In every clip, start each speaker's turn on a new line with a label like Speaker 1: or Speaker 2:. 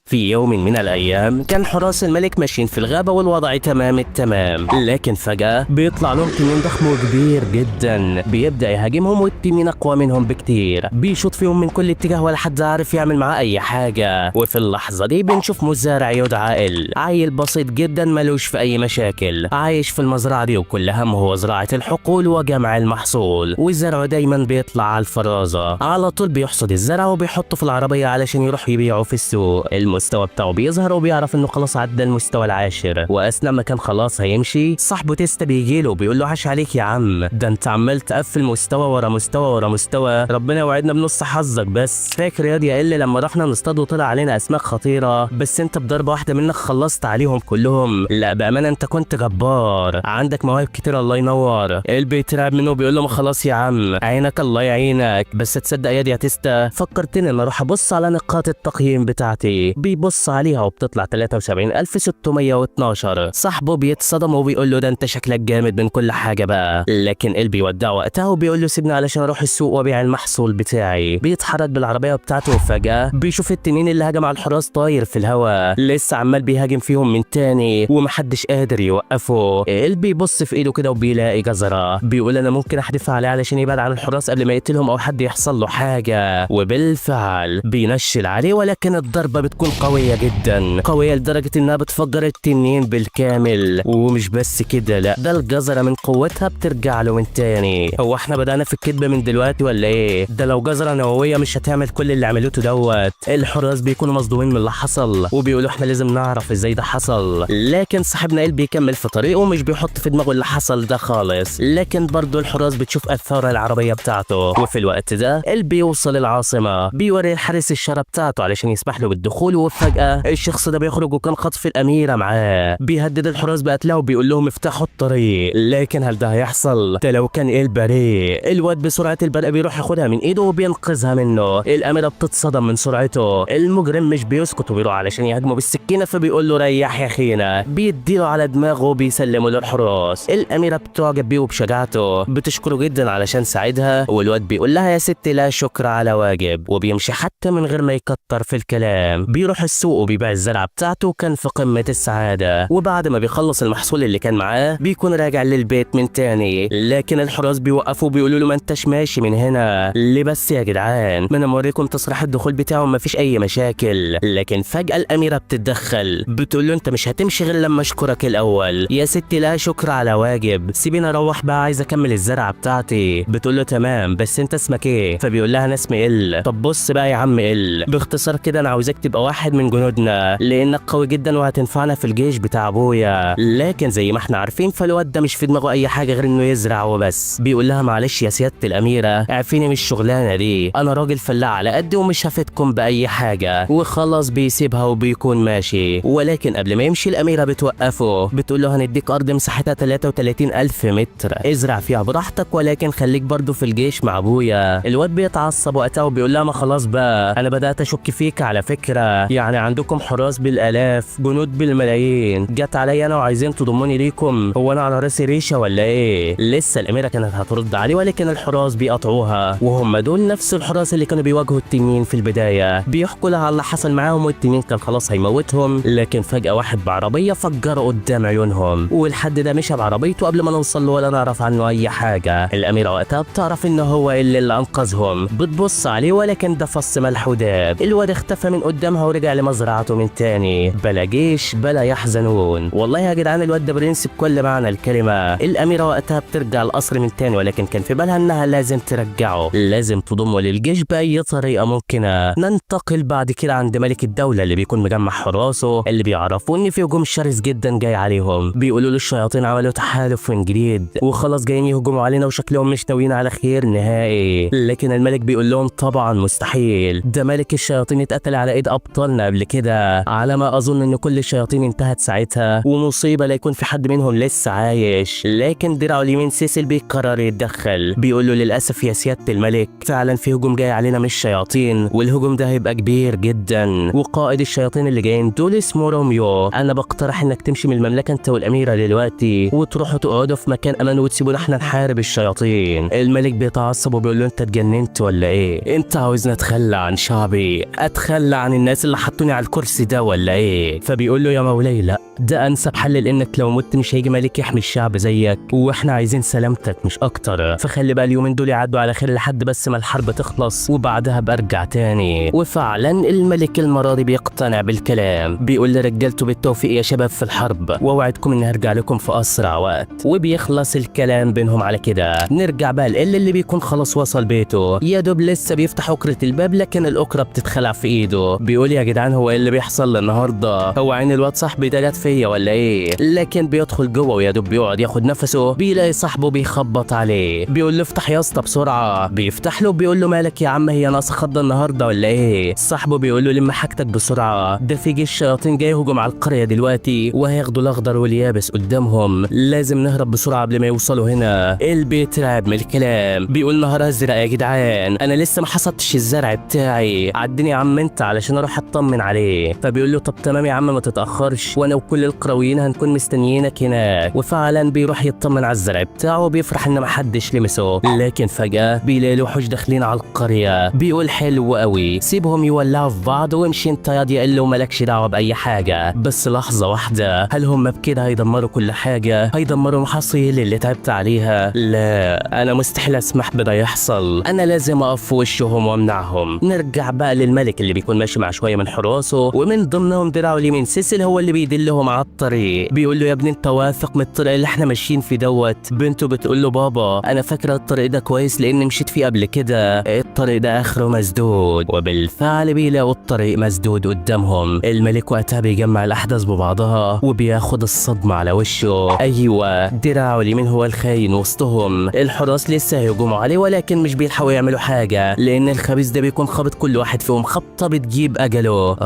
Speaker 1: في يوم من الأيام كان حراس الملك ماشيين في الغابة والوضع تمام التمام، لكن فجأة بيطلع لهم تنين ضخم وكبير جدا بيبدأ يهاجمهم، والتنين أقوى منهم بكتير بيشوط فيهم من كل اتجاه ولا حد عارف يعمل معاه أي حاجة. وفي اللحظة دي بنشوف مزارع يدعى إل، عيل بسيط جدا ملوش في أي مشاكل، عايش في المزرعة دي وكل همه هو زراعة الحقول وجمع المحصول، وزرعه دايما بيطلع على الفرازة، على طول بيحصد الزرع وبيحطه في العربية علشان يروح يبيعه في السوق. المستوى بتاعه بيظهر وبيعرف انه خلاص عدى المستوى العاشر، واثناء ما كان خلاص هيمشي صاحبه تيستا بيجيله بيقول له عاش عليك يا عم، ده انت عمال تقفل مستوى ورا مستوى ورا مستوى، ربنا يوعدنا بنص حظك. بس فاكر يا ال لما رحنا نصطاد وطلع علينا اسماك خطيره، بس انت بضربه واحده منك خلصت عليهم كلهم، لا بامانه انت كنت جبار، عندك مواهب كتير الله ينور. ال بيترعب منه بيقول له ما خلاص يا عم عينك الله يعينك، بس تصدق يا تيستا فكرتني ان اروح ابص على نقاط التقييم بتاعتي. بيبص عليها وبتطلع 73612. صاحبه بيتصدم وبيقول له ده انت شكلك جامد من كل حاجه بقى، لكن ال بيودعه وقتها وبيقول له سيبني علشان اروح السوق وابيع المحصول بتاعي. بيتحرك بالعربيه بتاعته وفجاه بيشوف التنين اللي هجم على الحراس طاير في الهواء، لسه عمال بيهاجم فيهم من تاني ومحدش قادر يوقفه. ال بيبص في ايده كده وبيلاقي جزره، بيقول انا ممكن احدفها عليه علشان يبعد عن الحراس قبل ما يقتلهم او حد يحصل له حاجه. وبالفعل بينشل عليه، ولكن الضربه بتكون قويه جدا، قويه لدرجه انها بتفجر التنين بالكامل. ومش بس كده، لا ده الجزره من قوتها بترجع له من تاني. هو احنا بدانا في الكذب من دلوقتي ولا ايه؟ ده لو جزره نوويه مش هتعمل كل اللي عملته دوت. الحراس بيكونوا مصدومين من اللي حصل وبيقولوا احنا لازم نعرف ازاي ده حصل، لكن صاحبنا ال بيكمل في طريقه ومش بيحط في دماغه اللي حصل ده خالص. لكن برضه الحراس بتشوف اثار العربيه بتاعته، وفي الوقت ده ال بيوصل العاصمه، بيوري الحارس الشاره بتاعته علشان يسمح له بالدخول، وفجاه الشخص ده بيخرج وكان خاطف الاميره معاه، بيهدد الحراس بقتلها وبيقول لهم افتحوا الطريق. لكن هل ده هيحصل؟ ده لو كان ال بريء. الواد بسرعه البرق بيروح ياخدها من ايده وبينقذها منه، الاميره بتتصدم من سرعته، المجرم مش بيسكت وبيروح علشان يهاجمه بالسكينه، فبيقول له ريح يا اخينا، بيديله على دماغه وبيسلمه للحراس. الاميره بتعجب بيه وبشجاعته، بتشكره جدا علشان ساعدها، والواد بيقول لها يا ستي لا شكر على واجب، وبيمشي حتى من غير ما يكتر في الكلام. بيروح السوق وبيبيع الزرعه بتاعته، كان في قمه السعاده. وبعد ما بيخلص المحصول اللي كان معاه بيكون راجع للبيت من تاني، لكن الحراس بيوقفوا وبيقولوا له ما انتش ماشي من هنا ليه بس يا جدعان، ما انا موريكم تصريح الدخول بتاعه ما فيش اي مشاكل. لكن فجاه الاميره بتتدخل بتقول له انت مش هتمشي غير لما اشكرك الاول. يا ستي لا شكر على واجب، سيبيني اروح بقى عايز اكمل الزرعه بتاعتي. بتقول له تمام بس انت اسمك ايه؟ فبيقول لها انا اسمي ال. طب بص بقى يا عم ال، باختصار كده انا عاوزك تبقى واحد من جنودنا لانك قوي جدا وهتنفعنا في الجيش بتاع ابويا. لكن زي ما احنا عارفين فالواد ده مش في دماغه اي حاجه غير انه يزرع وبس. بيقول لها معلش يا سياده الاميره اعفيني من الشغلانه دي، انا راجل فلاح على قدي ومش هفيدكم باي حاجه، وخلاص بيسيبها وبيكون ماشي. ولكن قبل ما يمشي الاميره بتوقفه، بتقول له هنديك ارض مساحتها 33000 متر ازرع فيها براحتك، ولكن خليك برضو في الجيش مع ابويا. الواد بيتعصب وقتها وبيقول لها ما خلاص بقى انا بدات اشك فيك على فكره، يعني عندكم حراس بالالاف جنود بالملايين، جت عليا انا وعايزين تضموني ليكم، هو انا على راسي ريشه ولا ايه؟ لسه الاميره كانت هترد عليه، ولكن الحراس بيقطعوها، وهم دول نفس الحراس اللي كانوا بيواجهوا التنين في البدايه. بيحكوا لها على اللي حصل معاهم، والتنين كان خلاص هيموتهم، لكن فجاه واحد بعربيه فجره قدام عيونهم، والحد ده مشى بعربيته قبل ما نوصل له ولا نعرف عنه اي حاجه. الاميره وقتها بتعرف ان هو اللي انقذهم، بتبص عليه ولكن ده فص ملح وداب. الواد اختفى من قدامها ورجع لمزرعته من تاني، بلا جيش بلا يحزنون. والله يا جدعان الواد ده برنس بكل معنى الكلمه. الاميره وقتها بترجع القصر من تاني، ولكن كان في بالها انها لازم ترجعه، لازم تضمه للجيش باي طريقه ممكنه. ننتقل بعد كده عند ملك الدوله اللي بيكون مجمع حراسه، اللي بيعرفوا ان في هجوم شرس جدا جاي عليهم، بيقولوا له الشياطين عملوا تحالف من جديد وخلاص جايين يهجموا علينا وشكلهم مش ناويين على خير نهائي. لكن الملك بيقول لهم طبعا مستحيل، ده ملك الشياطين اتقتل على ايد ابطالنا قبل كده، على ما اظن ان كل الشياطين انتهت ساعتها، ومصيبه لا يكون في حد منهم لسه عايش. لكن دراعه اليمين سيسل بيقرر يتدخل، بيقول له للاسف يا سياده الملك فعلا في هجوم جاي علينا من الشياطين، والهجوم ده هيبقى كبير جدا، وقائد الشياطين اللي جايين دول اسمه روميو. انا بقترح انك تمشي من المملكه انت والاميره دلوقتي وتروحوا تقعدوا في مكان امان وتسيبونا احنا نحارب الشياطين. الملك بيتعصب وبيقول له انت اتجننت ولا ايه؟ انت عاوزني اتخلى عن شعبي، اتخلى عن الناس اللي ولا حطوني على الكرسي ده ولا ايه؟ فبيقول له يا مولاي لا، ده انسب حل لانك لو مت مش هيجي ملك يحمي الشعب زيك، واحنا عايزين سلامتك مش اكتر، فخلي بقى اليومين دول يعدوا على خير لحد بس ما الحرب تخلص وبعدها برجع تاني. وفعلا الملك المره دي بيقتنع بالكلام، بيقول لرجالته بالتوفيق يا شباب في الحرب، واوعدكم اني هرجع لكم في اسرع وقت. وبيخلص الكلام بينهم على كده. نرجع بقى اللي بيكون خلاص وصل بيته، يا دوب لسه بيفتح أكرة الباب لكن الأكرة بتتخلع في ايده. بيقول يا جدعان هو ايه اللي بيحصل لي النهارده؟ هو عين الواد صاحبي ده جت فيا ولا ايه؟ لكن بيدخل جوه ويا دوب بيقعد ياخد نفسه، بيلاقي صاحبه بيخبط عليه، بيقول له افتح يا اسطى بسرعه. بيفتح له بيقول له مالك يا عم، هي ناقصه خضه النهارده ولا ايه؟ صاحبه بيقول له لم حاجتك بسرعه، ده في جيش شياطين جاي يهجم على القريه دلوقتي وهياخدوا الاخضر واليابس قدامهم، لازم نهرب بسرعه قبل ما يوصلوا هنا. البيت رعب من الكلام، بيقول نهار ازرق يا جدعان، انا لسه ما حصدتش الزرع بتاعي، عدني يا عم انت علشان اروح اطمن عليه. فبيقول له طب تمام يا عم ما تتاخرش، وانا وكل القرويين هنكون مستنيينك هناك. وفعلا بيروح يطمن على الزرع بتاعه وبيفرح ان ما حدش لمسه، لكن فجاه بيلاقي الوحوش داخلين على القريه. بيقول حلو قوي، سيبهم يولعوا في بعض وامشي انت ياض يا قله ومالكش دعوه باي حاجه. بس لحظه واحده، هل هم بكده هيدمروا كل حاجه؟ هيدمروا المحاصيل اللي تعبت عليها؟ لا انا مستحيل اسمح بده يحصل، انا لازم اقف في وشهم وامنعهم. نرجع بقى للملك اللي بيكون ماشي مع شويه من حراسه، ومن ضمنهم دراعه اليمين سيسل هو اللي بيدلهم على الطريق. بيقول له يا ابني انت واثق من الطريق اللي احنا ماشيين فيه دوت؟ بنته بتقول له بابا انا فاكره الطريق ده كويس لاني مشيت فيه قبل كده، الطريق ده اخره مسدود. وبالفعل بيلاقوا الطريق مسدود قدامهم. الملك وقتها بيجمع الاحداث ببعضها وبياخد الصدمه على وشه، ايوه دراعه اليمين هو الخاين وسطهم. الحراس لسه هيهجموا عليه ولكن مش بيلحقوا يعملوا حاجه لان الخبيث ده بيكون خابط كل واحد فيهم خبطه بتجيب اجله.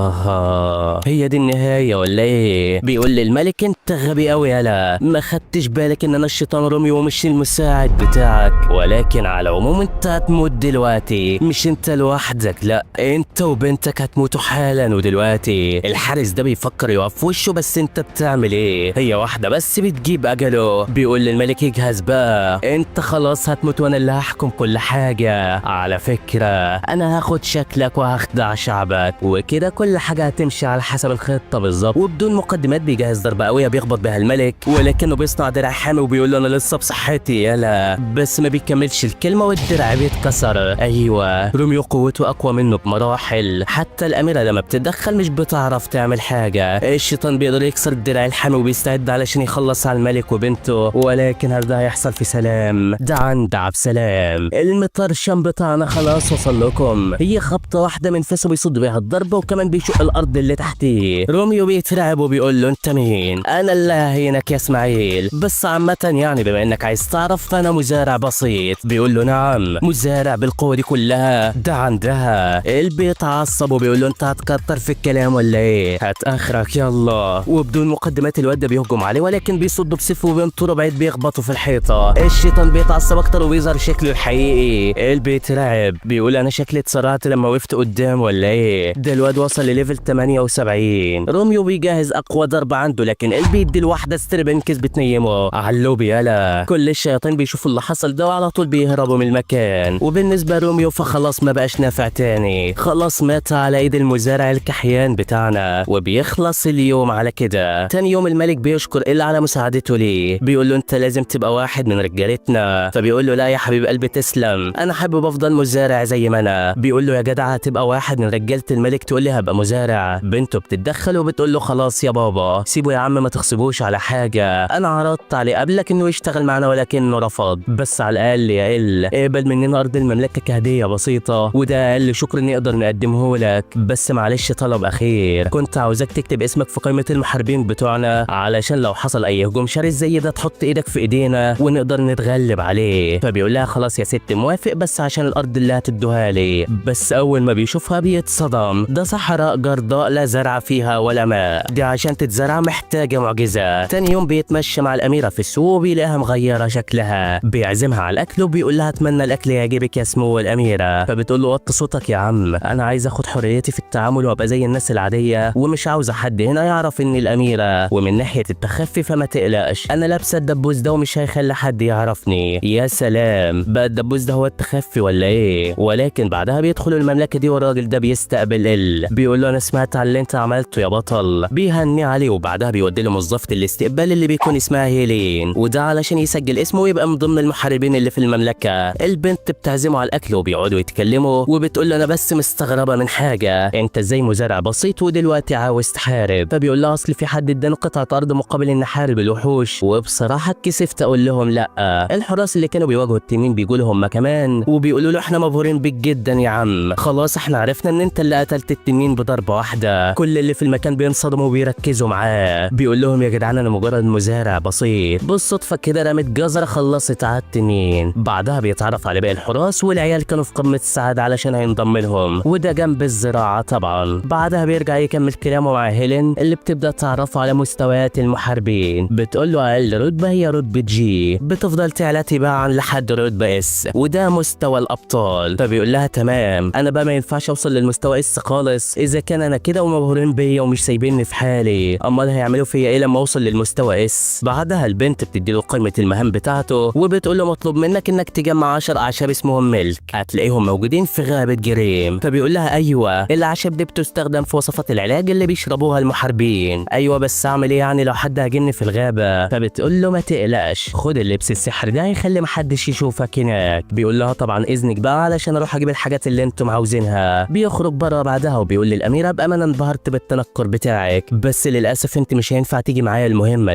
Speaker 1: هي دي النهايه ولا ايه؟ بيقول للملك انت غبي قوي يالا، ما خدتش بالك ان انا الشيطان روميو ومش المساعد بتاعك، ولكن على العموم انت هتموت دلوقتي، مش انت لوحدك، لا انت وبنتك هتموتوا حالا. ودلوقتي الحارس ده بيفكر يقف في وشه، بس انت بتعمل ايه؟ هي واحده بس بتجيب اجله. بيقول للملك اجهز بقى، انت خلاص هتموت وانا اللي هحكم كل حاجه. على فكره انا هاخد شكلك وهخدع شعبك، وكده كل حاجه هتمشي على حسب الخطه بالظبط. وبدون مقدمات بيجهز ضربه قويه بيخبط بها الملك، ولكنه بيصنع درع حامي وبيقول له انا لسه بصحتي يلا، بس ما بيكملش الكلمه والدرع بيتكسر. ايوه روميو قوته اقوى منه بمراحل، حتى الاميره لما بتتدخل مش بتعرف تعمل حاجه. الشيطان بيقدر يكسر الدرع الحامي وبيستعد علشان يخلص على الملك وبنته، ولكن هل ده هيحصل في سلام؟ ده عندع بسلام. المطرشم بتاعنا خلاص وصل لكم، هي خبطه واحده من فاسه بيصد بيها الضربه وكمان بيشق الارض اللي تحتيه. روميو بيترعب وبيقول له انت مين؟ انا اللي ههينك يا اسماعيل، بس عامه يعني بما انك عايز تعرف فانا مزارع بسيط. بيقول له نعم مزارع بالقوه دي كلها؟ ده عندها. بيتعصب وبيقول له انت هتكتر في الكلام ولا ايه؟ هات اخرك يلا. وبدون مقدمات الواد ده بيهجم عليه ولكن بيصده بسيفه وبينطره بعيد بيخبطه في الحيطه. الشيطان بيتعصب اكتر وبيظهر شكله الحقيقي. بيترعب بيقول انا شكلي اتسرعت لما وقفت قدام ولا ايه؟ ده الواد وصل لليفل 78. روميو بيجهز اقوى ضربه عنده لكن بيدي الواحده ستريبنكس بتنيمه على اللوب يالا. كل الشياطين بيشوفوا اللي حصل ده وعلى طول بيهربوا من المكان. وبالنسبه لروميو فخلاص ما بقاش نافع تاني، خلاص مات على ايد المزارع الكحيان بتاعنا. وبيخلص اليوم على كده. تاني يوم الملك بيشكر إلا على مساعدته ليه، بيقول له انت لازم تبقى واحد من رجالتنا. فبيقول له لا يا حبيب قلبي تسلم، انا حابب افضل مزارع زي ما انا. بيقول له يا جدع هتبقى واحد من رجاله الملك تقول لي هبقى مزارع؟ بنته بتتدخل وبتقول له خلاص يا بابا سيبه يا عم ما تغصبوش على حاجه، انا عرضت عليه قبلك انه يشتغل معنا ولكنه رفض، بس على الاقل يا اقبل مننا ارض المملكه كهديه بسيطه وده اقل شكر نقدر نقدمه لك. بس معلش طلب اخير، كنت عاوزك تكتب اسمك في قائمه المحاربين بتوعنا علشان لو حصل اي هجوم شرس زي ده تحط ايدك في ايدينا ونقدر نتغلب عليه. فبيقول لها خلاص يا ست موافق بس عشان الارض اللي هتدوها لي. بس اول ما بيشوفها بيتصدم، ده صحراء جرداء لا زرع فيها ولا ماء، دي عشان تتزرع محتاجه معجزه. تاني يوم بيتمشى مع الاميره في السوق وبيلاقيها مغيره شكلها، بيعزمها على الاكل وبيقول لها اتمنى الاكل يعجبك يا سمو الاميره. فبتقول له وطي صوتك يا عم، انا عايز اخد حريتي في التعامل وابقى زي الناس العاديه ومش عاوزه حد هنا يعرف اني الاميره. ومن ناحيه التخفي فما تقلقش، انا لابسه الدبوس ده ومش هيخلي حد يعرفني. يا سلام، بقى الدبوس ده هو التخفي ولا ايه؟ ولكن بعدها بيدخلوا المملكه دي والراجل ده بيستقبل الراجل. بيقول له انا سمعت عن اللي انت عملته يا بطل، بيهني عليه وبعدها بيودي له موظفة الاستقبال اللي بيكون اسمها هيلين، وده علشان يسجل اسمه ويبقى من ضمن المحاربين اللي في المملكة. البنت بتعزمه على الاكل وبيقعدوا يتكلموا وبتقول له انا بس مستغربة من حاجة، انت ازاي مزارع بسيط ودلوقتي عاوز تحارب؟ فبيقول لها اصل في حد اداني قطعة ارض مقابل ان احارب الوحوش، وبصراحة اتكسفت اقول لهم لا. الحراس اللي كانوا بيواجهوا التنين بيقولوا هم كمان وبيقولوا له احنا مبهورين بيك جدا يا عم، خلاص احنا عرفنا ان انت اللي قتلت التنين بضربة واحدة. كل اللي في المكان بينصدموا وبيركزوا معاه. بيقول لهم يا جدعان انا مجرد مزارع بسيط، بالصدفة كده رمت جزرة خلصت على التنين. بعدها بيتعرف على باقي الحراس والعيال كانوا في قمة السعادة علشان هينضم لهم، وده جنب الزراعة طبعا. بعدها بيرجع يكمل كلامه مع هيلين اللي بتبدأ تعرفه على مستويات المحاربين. بتقول له اقل رتبة هي رتبة جي، بتفضل تعلى تباعا لحد رتبة اس، وده مستوى الابطال. فبيقول لها تمام انا بقى ما ينفعش اوصل للمستوى اس خالص، اذا كان انا كده ومبهورين بيا ومش سايبيني في حالي، امال هيعملوا فيا ايه لما اوصل للمستوى اس؟ بعدها البنت بتدي له قائمة المهام بتاعته وبتقول له مطلوب منك انك تجمع 10 اعشاب اسمهم ملك، هتلاقيهم موجودين في غابة جريم. فبيقول لها ايوه الاعشاب دي بتستخدم في وصفات العلاج اللي بيشربوها المحاربين. ايوه بس اعمل ايه يعني لو حد هاجمني في الغابة؟ فبتقول له ما تقلقش خد اللبس السحر ده هيخلي محدش يشوفك هناك. بيقول لها طبعا اذنك بقى علشان اروح اجيب الحاجات اللي انتم عاوزينها. بيخرج بره بعدها وبيقول للاميره بامانه انبهرت بالتنكر بتاعك، بس للاسف انت مش هينفع تيجي معايا المهمه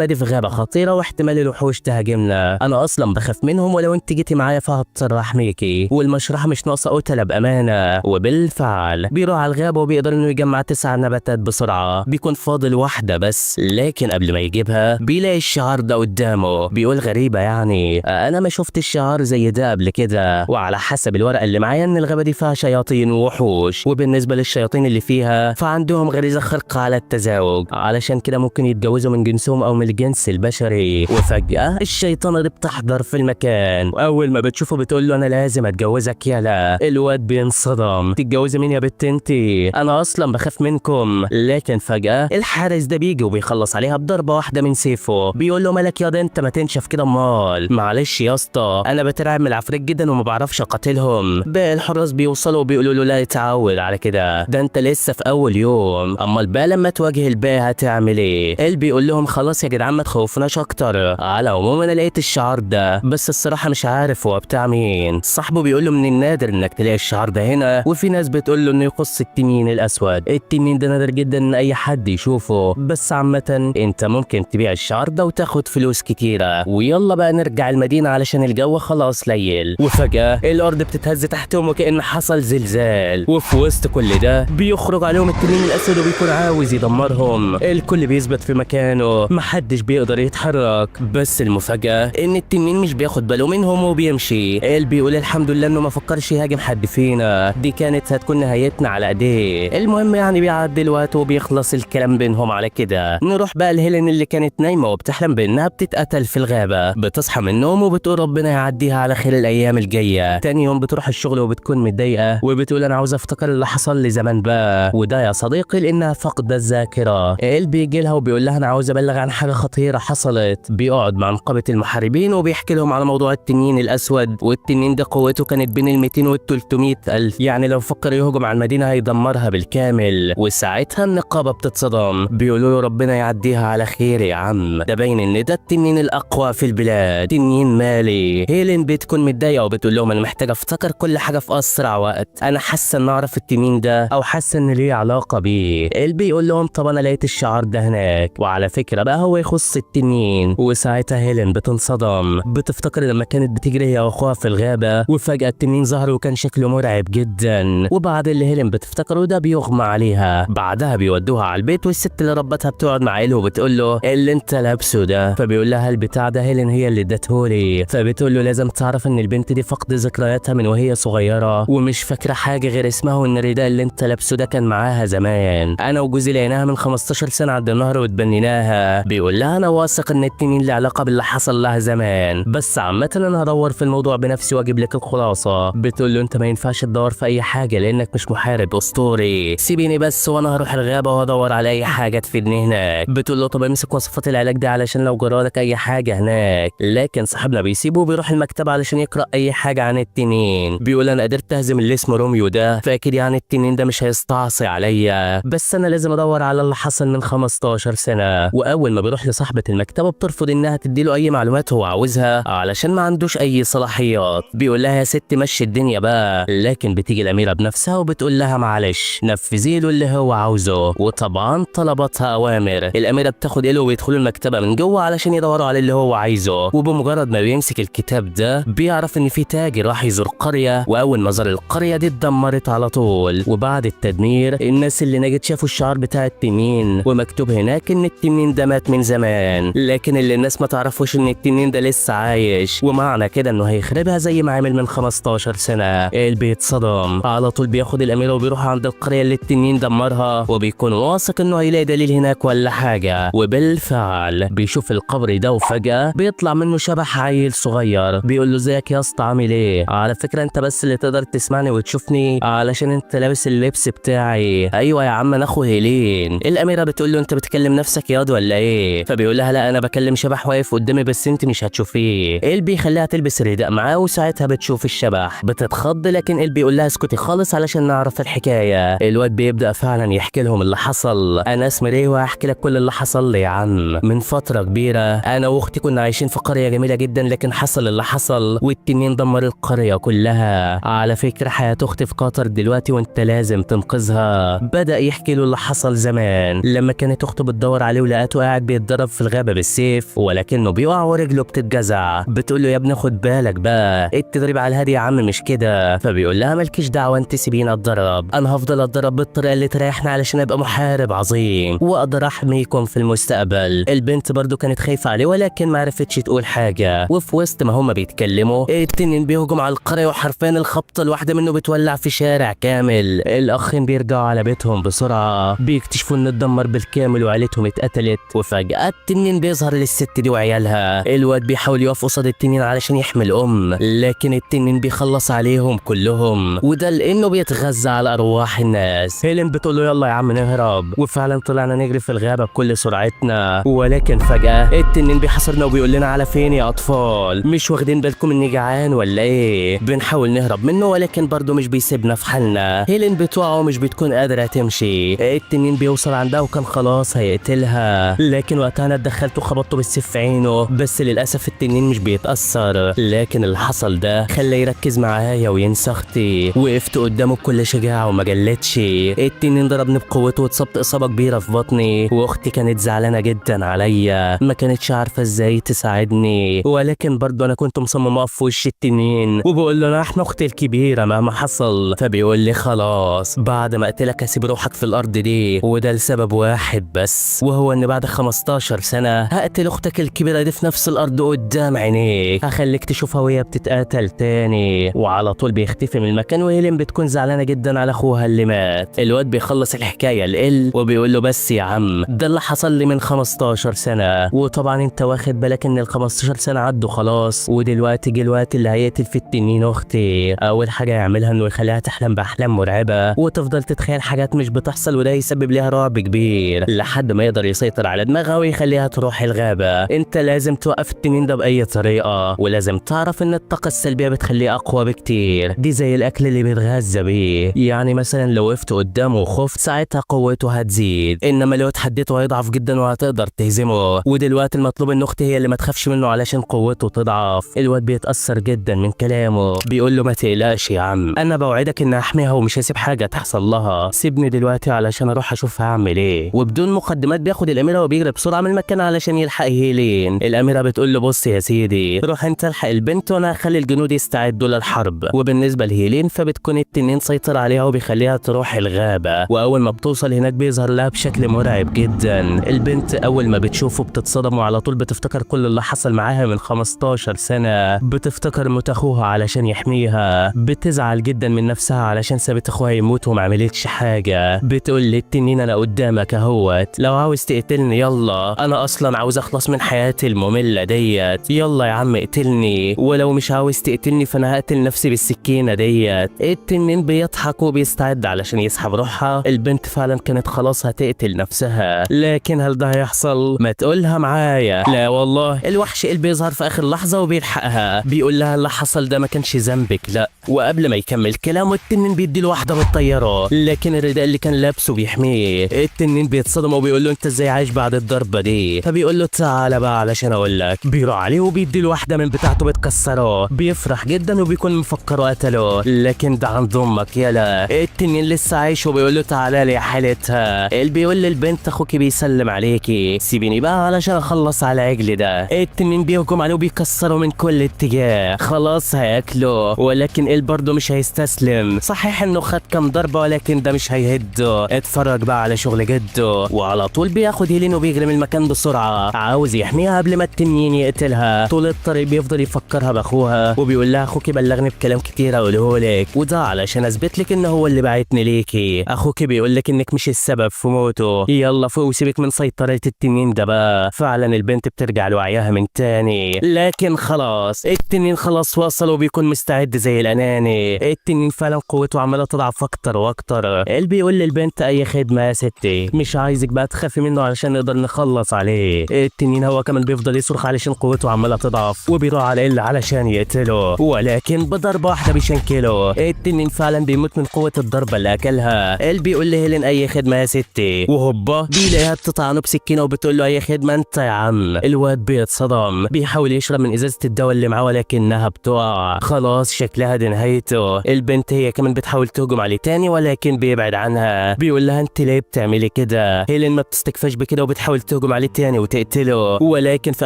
Speaker 1: دي في غابه خطيره واحتمال الوحوش تهاجمنا، انا اصلا بخاف منهم ولو انت جيتي معايا فهضطر احميكي، والمشرحه مش ناقصه قتله بامانه. وبالفعل بيروح على الغابه وبيقدر انه يجمع 9 نباتات بسرعه، بيكون فاضل واحده بس، لكن قبل ما يجيبها بيلاقي الشعار ده قدامه. بيقول غريبه يعني انا ما شفت الشعار زي ده قبل كده، وعلى حسب الورقه اللي معايا ان الغابه دي فيها شياطين ووحوش، وبالنسبه للشياطين اللي فيها فعندهم غريزه خارقه على التزاوج، علشان كده ممكن يتجوزوا من جنسهم او من الجنس البشري. وفجاه الشيطانه دي بتحضر في المكان، واول ما بتشوفه بتقول له انا لازم اتجوزك يالا. الواد بينصدم تتجوزي مين يا بنت انتي؟ انا اصلا بخاف منكم. لكن فجاه الحارس ده بيجي وبيخلص عليها بضربه واحده من سيفه. بيقول له مالك ياض انت ما تنشف كده امال؟ معلش يا اسطى انا بترعب من العفريت جدا وما بعرفش اقاتلهم. باقي الحراس بيوصلوا وبيقولوا له لا تعود على كده، ده انت لسه في اول يوم، امال بقى لما تواجه الباقي هتعمل ايه؟ ال بيقول لهم خلاص يا جدعان ما تخوفوناش اكتر، على العموم انا لقيت الشعار ده بس الصراحه مش عارف هو بتاع مين. صاحبه بيقول له من النادر انك تلاقي الشعار ده هنا، وفي ناس بتقول له انه يخص التنين الاسود. التنين ده نادر جدا ان اي حد يشوفه، بس عامه انت ممكن تبيع الشعار ده وتاخد فلوس كتيره. ويلا بقى نرجع المدينه علشان الجو خلاص ليل. وفجاه الارض بتتهز تحتهم وكأن حصل زلزال، وفي وسط كل ده بيخرج عليهم التنين الاسود وبيكون عاوز يدمرهم. الكل بيثبت في مكانه محدش بيقدر يتحرك، بس المفاجاه ان التنين مش بياخد باله منهم وبيمشي. ال بيقول الحمد لله انه ما فكرش يهاجم حد فينا، دي كانت هتكون نهايتنا على ايديه. المهم يعني بيعدي الوقت وبيخلص الكلام بينهم على كده. نروح بقى لهيلين اللي كانت نايمه وبتحلم بانها بتتقتل في الغابه. بتصحى من النوم وبتقول ربنا يعديها على خير الايام الجايه. تاني يوم بتروح الشغل وبتكون متضايقه وبتقول انا عاوزه افتكر اللي حصل لي زمان بقى، وده يا صديقي لانها فقد الذاكره. ال بيجي لها وبيقول لها انا عاوز ابلغ عن حاجه خطيره حصلت. بيقعد مع نقابه المحاربين وبيحكي لهم على موضوع التنين الاسود، والتنين ده قوته كانت بين ال 200 وال 300 الف، يعني لو فكر يهجم على المدينه هيدمرها بالكامل. وساعتها النقابه بتتصدم، بيقولوا له ربنا يعديها على خير يا عم، ده باين ان ده التنين الاقوى في البلاد، تنين مالي. هيلين بتكون متضايقه وبتقول لهم انا محتاجه افتكر كل حاجه في اسرع وقت، انا حاسه ان اعرف التنين ده او حاسه ان ليه علاقه بيه. ال بيقول لهم طب انا لقيت الشعار ده هناك، وعلى فكره بقى هو يخص التنين. وساعتها هيلين بتنصدم، بتفتكر لما كانت بتجري هي واخوها في الغابه وفجاه التنين ظهر وكان شكله مرعب جدا. وبعد اللي هيلين بتفتكره ده بيغمى عليها. بعدها بيودوها على البيت والست اللي ربتها بتقعد مع إله وبتقول له اللي انت لابسه ده. فبيقول لها البتاع ده هيلين هي اللي ادتهولي. فبتقول له لازم تعرف ان البنت دي فقد ذكرياتها من وهي صغيره ومش فاكره حاجه غير اسمها، وان الرداء اللي انت لابسه ده كان معاها زمان، انا وجوزي لقيناها من 15 سنه عند النهر واتبنيناها. بيقول لها انا واثق ان التنين له علاقه باللي حصل لها زمان، بس عامه انا هدور في الموضوع بنفسي واجيب لك الخلاصه. بتقول له انت ما ينفعش تدور في اي حاجه لانك مش محارب اسطوري، سيبيني بس وانا هروح الغابه وهدور على اي حاجه تفيدني هناك. بتقول له طب امسك وصفات العلاج دي علشان لو جرالك اي حاجه هناك. لكن صاحبنا بيسيبه وبيروح المكتبه علشان يقرا اي حاجه عن التنين. بيقول انا قدرت اهزم اللي اسمه روميو ده، فاكر يعني يعني التنين ده مش هيستعصي عليا، بس انا لازم ادور على اللي حصل من 15 سنه. واول ما بيروح لصاحبه المكتبه بترفض انها تديله اي معلومات هو عاوزها علشان ما عندوش اي صلاحيات. بيقول لها يا ست مشي الدنيا بقى، لكن بتيجي الاميره بنفسها وبتقول لها معلش نفذي له اللي هو عاوزه، وطبعا طلباتها اوامر. الاميره بتاخد إله ويدخلوا المكتبه من جوه علشان يدوروا على اللي هو عايزه، وبمجرد ما بيمسك الكتاب ده بيعرف ان في تاجر راح يزور قريه، واول ما زار القريه دي اتدمرت على طول. وبعد التدمير الناس اللي نجت شافوا الشعار بتاع التنين ومكتوب هناك ان التنين ده مات من زمان، لكن اللي الناس ما تعرفوش ان التنين ده لسه عايش، ومعنى كده انه هيخربها زي ما عمل من 15 سنه. البيت صدم على طول، بياخد الاميره وبيروح عند القريه اللي التنين دمرها، وبيكون واثق انه هيلاقي دليل هناك ولا حاجه. وبالفعل بيشوف القبر ده وفجاه بيطلع منه شبح عيل صغير بيقول له ازيك يا اسطى عامل ايه؟ على فكره انت بس اللي تقدر تسمعني وتشوفني علشان انت لابس اللبس بتاعي. ايوه يا عم انا اخو هيلين. الاميره بتقول له انت بتكلم نفسك ياض ولا ايه؟ فبيقول لها لا انا بكلم شبح واقف قدامي بس انت مش هتشوفيه. البي يخليها تلبس الرداء معاه وساعتها بتشوف الشبح. بتتخض لكن البي يقول لها اسكتي خالص علشان نعرف الحكايه. الواد بيبدا فعلا يحكي لهم اللي حصل. انا اسمي ري وهحكي لك كل اللي حصل لي يا عم. من فتره كبيره انا واختي كنا عايشين في قريه جميله جدا، لكن حصل اللي حصل والتنين دمر القريه كلها. على فكره حياه اختي في قطر دلوقتي وانت لازم تنقذها. بدا يحكي له اللي حصل زمان لما كانت اخته بتدور عليه ولقيته قاعد بيتضرب في الغابه بالسيف ولكنه بيقع ورجله بتتجزع. بتقول له يا ابني خد بالك بقى التدريب على الهادي يا عم مش كده. فبيقول لها مالكيش دعوه انت سيبيني اتدرب، انا هفضل اتدرب بالطريقه اللي تريحنا علشان ابقى محارب عظيم واقدر احميكم في المستقبل. البنت برضو كانت خايفه عليه ولكن ما عرفتش تقول حاجه. وفي وسط ما هما بيتكلموا التنين بيهجم على القريه وحرفيا الخبطه الواحده منه بتولع في شارع كامل. الاخين بيرجعوا على بيتهم بسرعه بيكتشفوا ان اتدمر بالكامل وعيلتهم اتقتلت. وفجاه التنين بيظهر للست دي وعيالها. الواد بيحاول يقف قصاد التنين علشان يحمي الام لكن التنين بيخلص عليهم كلهم، وده لانه بيتغذى على ارواح الناس. هيلين بتقول له يلا يا عم نهرب، وفعلا طلعنا نجري في الغابه بكل سرعتنا. ولكن فجاه التنين بيحاصرنا وبيقول لنا على فين يا اطفال؟ مش واخدين بالكم اني جعان ولا ايه؟ بنحاول نهرب منه ولكن برضه مش بيسيبنا في حالنا. هيلين بتقع ومش بتكون قادره تمشي. التنين بيوصل عندها وكان خلاص هيقتلها، لكن وقتها انا اتدخلت وخبطته بالسيف في عينه، بس للاسف التنين مش بيتاثر. لكن اللي حصل ده خلاه يركز معايا وينسى اختي. وقفت قدامه بكل شجاعه وما جلتش. التنين ضربني بقوته واتصبت اصابه كبيره في بطني، واختي كانت زعلانه جدا عليا ما كانتش عارفه ازاي تساعدني، ولكن برضه انا كنت مصمم اقف في وش التنين وبقول له انا احنا اختي الكبيره مهما حصل. فبيقول لي خلاص بعد ما اقتلك هسيب روحك في الارض دي، وده لسبب واحد بس، وهو ان بعد 15 سنه هقتل اختك الكبيره دي في نفس الارض قدام عينيك، هخليك تشوفها وهي بتتقتل تاني. وعلى طول بيختفي من المكان وهيلين بتكون زعلانه جدا على اخوها اللي مات. الواد بيخلص الحكايه لإل وبيقول له بس يا عم ده اللي حصل لي من 15 سنه، وطبعا انت واخد بالك ان ال 15 سنه عدوا خلاص، ودلوقتي جه الوقت اللي هيقتل في التنين اختي. اول حاجه يعملها انه يخليها تحلم باحلام مرعبه وتفضل تتخيل حاجات مش بتحصل، وده يسبب لها رعب كبير لحد ما يقدر يسيطر على دماغها ويخليها تروح الغابه. انت لازم توقف التنين ده باي طريقه، ولازم تعرف ان الطاقه السلبيه بتخليه اقوى بكتير، دي زي الاكل اللي بيتغذى بيه. يعني مثلا لو وقفت قدامه وخفت ساعتها قوته هتزيد، انما لو اتحديته هيضعف جدا وهتقدر تهزمه. ودلوقتي المطلوب ان اختي هي اللي ما تخافش منه علشان قوته تضعف. الواد بيتاثر جدا من كلامه بيقول له ما تقلقش يا عم انا بوعدك ان احميها ومش هسيب حاجه تحصل لها، سيبني دلوقتي علشان اروح اشوف هعمل ايه. وبدون مقدمات بياخد الاميره وبيجري بسرعه من المكان علشان يلحق هيلين. الاميره بتقول له بص يا سيدي روح انت الحق البنت وانا هخلي الجنود يستعدوا للحرب. وبالنسبه لهيلين فبتكون التنين سيطر عليها وبيخليها تروح الغابه، واول ما بتوصل هناك بيظهر لها بشكل مرعب جدا. البنت اول ما بتشوفه بتتصدم وعلى طول بتفتكر كل اللي حصل معاها من 15 سنه، بتفتكر موت اخوها علشان يحميها، بتزعل جدا من نفسها علشان سابت اخوها يموت وما عملتش حاجه. بتقول للتنين انا قدامك اهوت، لو عاوز تقتلني يلا، انا اصلا عاوز اخلص من حياتي الممله ديت، يلا يا عم اقتلني، ولو مش عاوز تقتلني فانا هقتل نفسي بالسكينه ديت. التنين بيضحك وبيستعد علشان يسحب روحها. البنت فعلا كانت خلاص هتقتل نفسها، لكن هل ده هيحصل؟ ما تقولها معايا. لا والله الوحش اللي بيظهر في اخر لحظه وبيلحقها، بيقول لها اللي حصل ده ما كانش ذنبك، لا وقبل ما يكمل كلامه التنين بيدي له واحده بالطياره، لكن الرداء اللي كان لابسه بيحميه. التنين بيتصدم وبيقول له انت ازاي عايش بعد الضربه دي؟ فبيقول له تعالى بقى علشان اقول لك. بيروح عليه وبيدي له واحده من بتاعته بتكسره. بيفرح جدا وبيكون مفكره قتله، لكن ده عند امك يلا. التنين لسه عايش وبيقول له تعالى لي يا حالتها. اللي بيقول للبنت اخوكي بيسلم عليكي، سيبيني بقى علشان اخلص على عجلي ده. التنين بيهجم عليه وبيكسره من كل اتجاه، خلاص هياكله، ولكن ال برضه مش هيستسلم. صحيح انه خد كام ضربه ولكن ده مش هيهده. اتفرج بقى على شغل جده. وعلى طول بياخد هيلين وبيجري من المكان بسرعه، عاوز يحميها قبل ما التنين يقتلها. طول الطريق بيفضل يفكرها باخوها وبيقول لها اخوكي بلغني بكلام كتير اقوله لك، وده علشان اثبت لك ان هو اللي بعتني ليكي. اخوكي بيقول لك انك مش السبب في موته، يلا فوق وسيبك من سيطره التنين ده بقى. فعلا البنت بترجع لوعيها من تاني، لكن خلاص التنين خلاص وصل وبيكون مستعد زي الاناني. التنين فعلا قوته عماله تضعف اكتر واكتر. اللي بيقول للبنت اي خدمه يا ستي، مش عايزك بقى تخافي منه علشان نقدر نخلص عليه. التنين هو كمان بيفضل يصرخ علشان قوته عماله تضعف، وبيروح على ال علشان يقتله، ولكن بضربه واحده بيشنكله. التنين فعلا بيموت من قوه الضربه اللي اكلها. اللي بيقول لهيلين اي خدمه يا ستي، وهوبا بيلاقيها بتطعنه بسكينه وبتقول له اي خدمه انت يا عم. الواد بيتصدم، بيحاول يشرب من ازازه الدواء اللي معاه ولكنها بتقع. خلاص شكلها دي نهايته. البنت هي كمان بتحاول تهجم عليه تاني ولكن بيبعد عنها. بيقول لها انت ليه بتعملي كده؟ هيلين ما بتستكفاش بكده وبتحاول تهجم عليه تاني وتقتله، ولكن في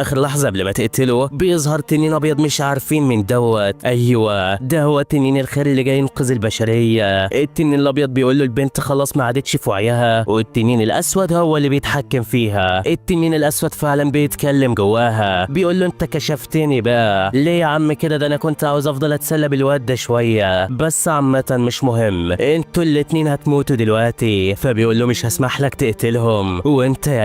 Speaker 1: اخر لحظه قبل ما تقتله بيظهر تنين ابيض مش عارفين من دوت. ايوه ده هو تنين الخير اللي جاي ينقذ البشريه. التنين الابيض بيقول له البنت خلاص ما عادتش في وعيها، والتنين الاسود هو اللي بيتحكم فيها. التنين الاسود فعلا بيتكلم جواها، بيقول له انت كشفتني بقى ليه يا عم كده؟ ده انا كنت عاوز افضل اتسلى بالواد ده شويه، بس عامه مش مهم، انتوا الاتنين هتموتوا دلوقتي. فبيقول له مش هسمح لك تقتلهم، وانت يا